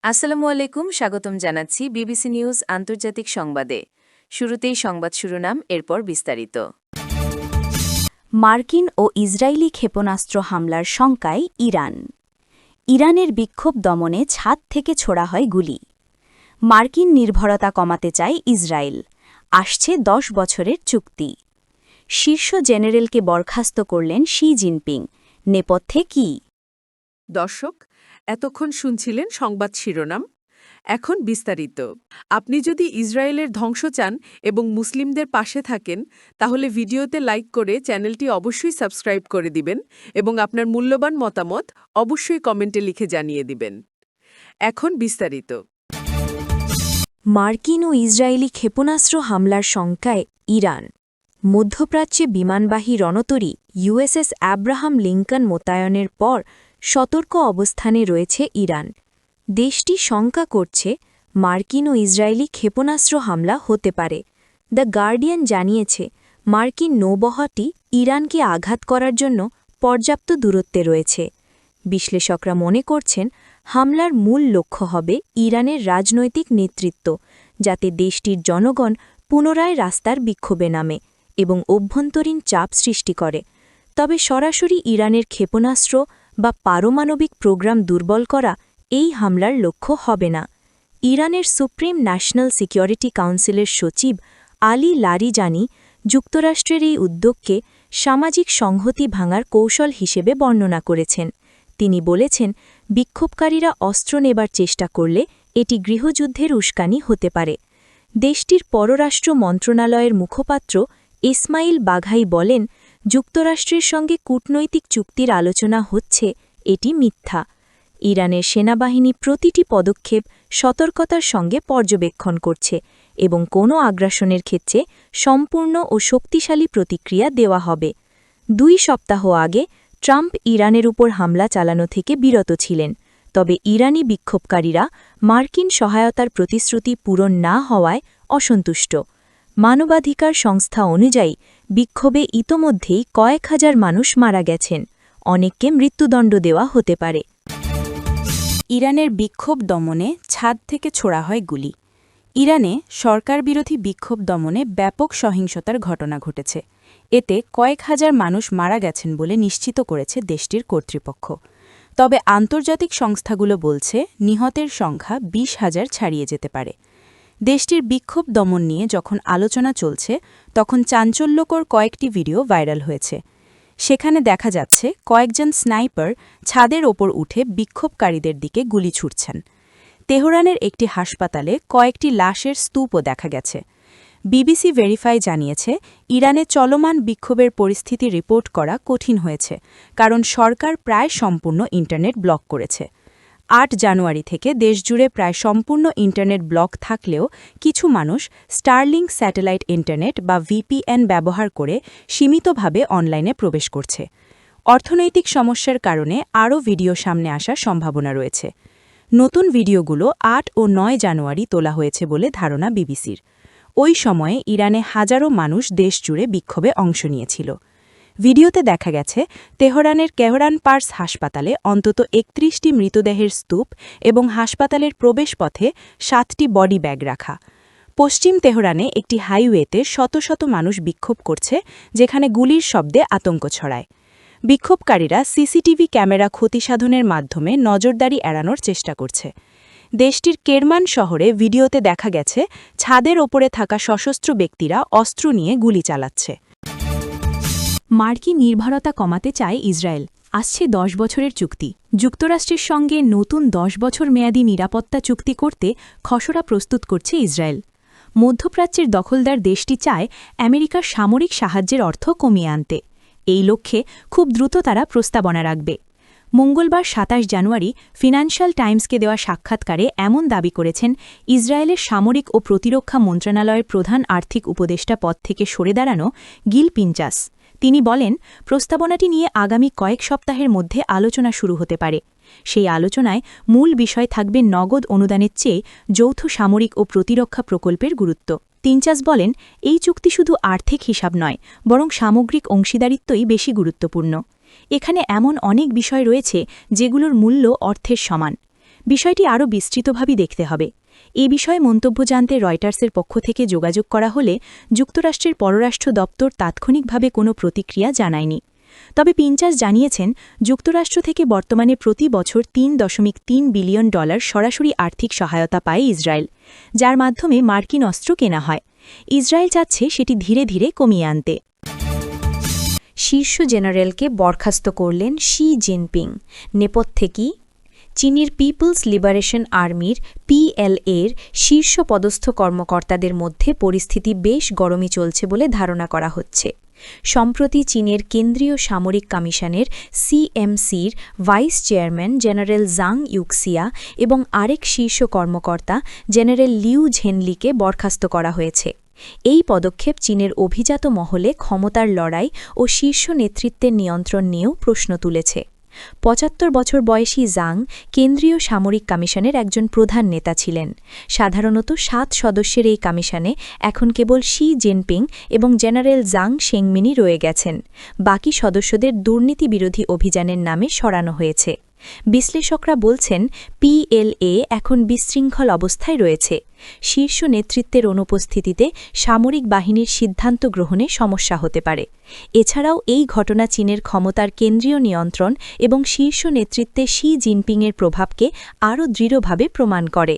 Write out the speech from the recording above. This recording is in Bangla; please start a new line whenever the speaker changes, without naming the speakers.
আসসালামু আলাইকুম, স্বাগতম জানাচ্ছি বিবিসি নিউজ আন্তর্জাতিক সংবাদে। শুরুতেই সংবাদ শিরোনাম, এরপর বিস্তারিত।
মার্কিন ও ইসরায়েলি ক্ষেপণাস্ত্র হামলার শঙ্কায় ইরান। ইরানের বিক্ষোভ দমনে ছাদ থেকে ছোড়া হয় গুলি। মার্কিন নির্ভরতা কমাতে চায় ইসরায়েল। আসছে 10 বছরের চুক্তি। শীর্ষ জেনারেলকে বরখাস্ত করলেন শি জিনপিং। নেপথ্যে কি?
দর্শক, এতক্ষণ শুনছিলেন সংবাদ শিরোনাম। এখন বিস্তারিত। আপনি যদি ইসরায়েলের ধ্বংস চান এবং মুসলিমদের পাশে থাকেন, তাহলে ভিডিওতে লাইক করে চ্যানেলটি অবশ্যই সাবস্ক্রাইব করে দিবেন এবং আপনার মূল্যবান মতামত অবশ্যই কমেন্টে লিখে জানিয়ে দিবেন। এখন বিস্তারিত।
মার্কিন ও ইসরায়েলি ক্ষেপণাস্ত্র হামলার শঙ্কায় ইরান। মধ্যপ্রাচ্যে বিমানবাহী রণতরী ইউএসএস আব্রাহাম লিঙ্কন মোতায়েনের পর সতর্ক অবস্থানে রয়েছে ইরান। দেশটি শঙ্কা করছে মার্কিন ও ইসরায়েলি ক্ষেপণাস্ত্র হামলা হতে পারে। দ্য গার্ডিয়ান জানিয়েছে মার্কিন নৌবহরটি ইরানকে আঘাত করার জন্য পর্যাপ্ত দূরত্বে রয়েছে। বিশ্লেষকরা মনে করছেন হামলার মূল লক্ষ্য হবে ইরানের রাজনৈতিক নেতৃত্ব, যাতে দেশটির জনগণ পুনরায় রাস্তার বিক্ষোভে নামে এবং অভ্যন্তরীণ চাপ সৃষ্টি করে। তবে সরাসরি ইরানের ক্ষেপণাস্ত্র বা পারমাণবিক প্রোগ্রাম দুর্বল করা এই হামলার লক্ষ্য হবে না। ইরানের সুপ্রিম ন্যাশনাল সিকিউরিটি কাউন্সিলের সচিব আলী লারিজানি যুক্তরাষ্ট্রের এই উদ্যোগকে সামাজিক সংহতি ভাঙার কৌশল হিসেবে বর্ণনা করেছেন। তিনি বলেছেন, বিক্ষোভকারীরা অস্ত্র নেবার চেষ্টা করলে এটি গৃহযুদ্ধের উস্কানি হতে পারে। দেশটির পররাষ্ট্র মন্ত্রণালয়ের মুখপাত্র ইসমাইল বাঘাই বলেন, যুক্তরাষ্ট্রের সঙ্গে কূটনৈতিক চুক্তির আলোচনা হচ্ছে, এটি মিথ্যা। ইরানের সেনাবাহিনী প্রতিটি পদক্ষেপ সতর্কতার সঙ্গে পর্যবেক্ষণ করছে এবং কোনো আগ্রাসনের ক্ষেত্রে সম্পূর্ণ ও শক্তিশালী প্রতিক্রিয়া দেওয়া হবে। 2 সপ্তাহ আগে ট্রাম্প ইরানের উপর হামলা চালানো থেকে বিরত ছিলেন, তবে ইরানি বিক্ষোভকারীরা মার্কিন সহায়তার প্রতিশ্রুতি পূরণ না হওয়ায় অসন্তুষ্ট। মানবাধিকার সংস্থা অনুযায়ী বিক্ষোভে ইতোমধ্যেই কয়েক হাজার মানুষ মারা গেছেন। অনেককে মৃত্যুদণ্ড দেওয়া হতে পারে। ইরানের বিক্ষোভ দমনে ছাদ থেকে ছোড়া হয় গুলি। ইরানে সরকারবিরোধী বিক্ষোভ দমনে ব্যাপক সহিংসতার ঘটনা ঘটেছে। এতে কয়েক হাজার মানুষ মারা গেছেন বলে নিশ্চিত করেছে দেশটির কর্তৃপক্ষ। তবে আন্তর্জাতিক সংস্থাগুলো বলছে নিহতের সংখ্যা 20,000 ছাড়িয়ে যেতে পারে। দেশটির বিক্ষোভ দমন নিয়ে যখন আলোচনা চলছে, তখন চাঞ্চল্যকর কয়েকটি ভিডিও ভাইরাল হয়েছে। সেখানে দেখা যাচ্ছে কয়েকজন স্নাইপার ছাদের ওপর উঠে বিক্ষোভকারীদের দিকে গুলি ছুড়ছেন। তেহরানের একটি হাসপাতালে কয়েকটি লাশের স্তূপও দেখা গেছে। বিবিসি ভেরিফাই জানিয়েছে, ইরানে চলমান বিক্ষোভের পরিস্থিতি রিপোর্ট করা কঠিন হয়েছে, কারণ সরকার প্রায় সম্পূর্ণ ইন্টারনেট ব্লক করেছে। 8 জানুয়ারি থেকে দেশজুড়ে প্রায় সম্পূর্ণ ইন্টারনেট ব্লক থাকলেও কিছু মানুষ স্টারলিংক স্যাটেলাইট ইন্টারনেট বা ভিপিএন ব্যবহার করে সীমিতভাবে অনলাইনে প্রবেশ করছে। অর্থনৈতিক সমস্যার কারণে আরও ভিডিও সামনে আসার সম্ভাবনা রয়েছে। নতুন ভিডিওগুলো 8 ও 9 জানুয়ারি তোলা হয়েছে বলে ধারণা বিবিসির। ওই সময়ে ইরানে হাজারো মানুষ দেশজুড়ে বিক্ষোভে অংশ নিয়েছিল। ভিডিওতে দেখা গেছে তেহরানের কেহরান পার্স হাসপাতালে অন্তত 31টি মৃতদেহের স্তূপ এবং হাসপাতালের প্রবেশপথে 7টি বডি ব্যাগ রাখা। পশ্চিম তেহরানে একটি হাইওয়েতে শত শত মানুষ বিক্ষোভ করছে, যেখানে গুলির শব্দে আতঙ্ক ছড়ায়। বিক্ষোভকারীরা সিসিটিভি ক্যামেরা ক্ষতিসাধনের মাধ্যমে নজরদারি এড়ানোর চেষ্টা করছে। দেশটির কেরমান শহরে ভিডিওতে দেখা গেছে ছাদের ওপরে থাকা সশস্ত্র ব্যক্তিরা অস্ত্র নিয়ে গুলি চালাচ্ছে। মার্কিন নির্ভরতা কমাতে চায় ইসরায়েল। আসছে 10 বছরের চুক্তি। যুক্তরাষ্ট্রের সঙ্গে নতুন 10 বছর মেয়াদী নিরাপত্তা চুক্তি করতে খসড়া প্রস্তুত করছে ইসরায়েল। মধ্যপ্রাচ্যের দখলদার দেশটি চায় আমেরিকার সামরিক সাহায্যের অর্থ কমিয়ে আনতে। এই লক্ষ্যে খুব দ্রুত তারা প্রস্তাবনা রাখবে। মঙ্গলবার 27 জানুয়ারি ফিনান্সিয়াল টাইমসকে দেওয়া সাক্ষাৎকারে এমন দাবি করেছেন ইসরায়েলের সামরিক ও প্রতিরক্ষা মন্ত্রণালয়ের প্রধান আর্থিক উপদেষ্টা পদ থেকে সরে দাঁড়ানো গিল পিঞ্চাস। তিনি বলেন, প্রস্তাবনাটি নিয়ে আগামী কয়েক সপ্তাহের মধ্যে আলোচনা শুরু হতে পারে। সেই আলোচনায় মূল বিষয় থাকবে নগদ অনুদানের চেয়ে যৌথ সামরিক ও প্রতিরক্ষা প্রকল্পের গুরুত্ব। পিঞ্চাস বলেন, এই চুক্তি শুধু আর্থিক হিসাব নয়, বরং সামগ্রিক অংশীদারিত্বই বেশি গুরুত্বপূর্ণ। এখানে এমন অনেক বিষয় রয়েছে যেগুলোর মূল্য অর্থের সমান। বিষয়টি আরও বিস্তৃতভাবে দেখতে হবে। এ বিষয়ে মন্তব্য জানতে রয়টার্সের পক্ষ থেকে যোগাযোগ করা হলে যুক্তরাষ্ট্রের পররাষ্ট্র দপ্তর তাৎক্ষণিকভাবে কোনো প্রতিক্রিয়া জানায়নি। তবে পিঞ্চাস জানিয়েছেন, যুক্তরাষ্ট্র থেকে বর্তমানে প্রতি বছর $3.3 বিলিয়ন সরাসরি আর্থিক সহায়তা পায় ইসরায়েল, যার মাধ্যমে মার্কিন অস্ত্র কেনা হয়। ইসরায়েল চাচ্ছে সেটি ধীরে ধীরে কমিয়ে আনতে। শীর্ষ জেনারেলকে বরখাস্ত করলেন শি জিনপিং। নেপথ্যে কি? চীনের পিপলস লিবারেশন আর্মির PLA-র শীর্ষ পদস্থ কর্মকর্তাদের মধ্যে পরিস্থিতি বেশ গরমই চলছে বলে ধারণা করা হচ্ছে। সম্প্রতি চীনের কেন্দ্রীয় সামরিক কমিশনের CMC-র ভাইস চেয়ারম্যান জেনারেল জাং ইউক্সিয়া এবং আরেক শীর্ষ কর্মকর্তা জেনারেল লিউ ঝেনলিকে বরখাস্ত করা হয়েছে। এই পদক্ষেপ চীনের অভিজাত মহলে ক্ষমতার লড়াই ও শীর্ষ নেতৃত্বের নিয়ন্ত্রণ নিয়েও প্রশ্ন তুলেছে। ৭৫ বছর বয়সী জাং কেন্দ্রীয় সামরিক কমিশনের একজন প্রধান নেতা ছিলেন। সাধারণত ৭ সদস্যের এই কমিশনে এখন কেবল শি জিনপিং এবং জেনারেল জাং শেংমিনই রয়ে গেছেন। বাকি সদস্যদের দুর্নীতিবিরোধী অভিযানের নামে সরানো হয়েছে। বিশ্লেষকরা বলছেন, PLA এখন বিশৃঙ্খল অবস্থায় রয়েছে। শীর্ষ নেতৃত্বের অনুপস্থিতিতে সামরিক বাহিনীর সিদ্ধান্ত গ্রহণে সমস্যা হতে পারে। এছাড়াও এই ঘটনা চীনের ক্ষমতার কেন্দ্রীয় নিয়ন্ত্রণ এবং শীর্ষ নেতৃত্বে শি জিনপিংয়ের প্রভাবকে আরও দৃঢ়ভাবে প্রমাণ করে।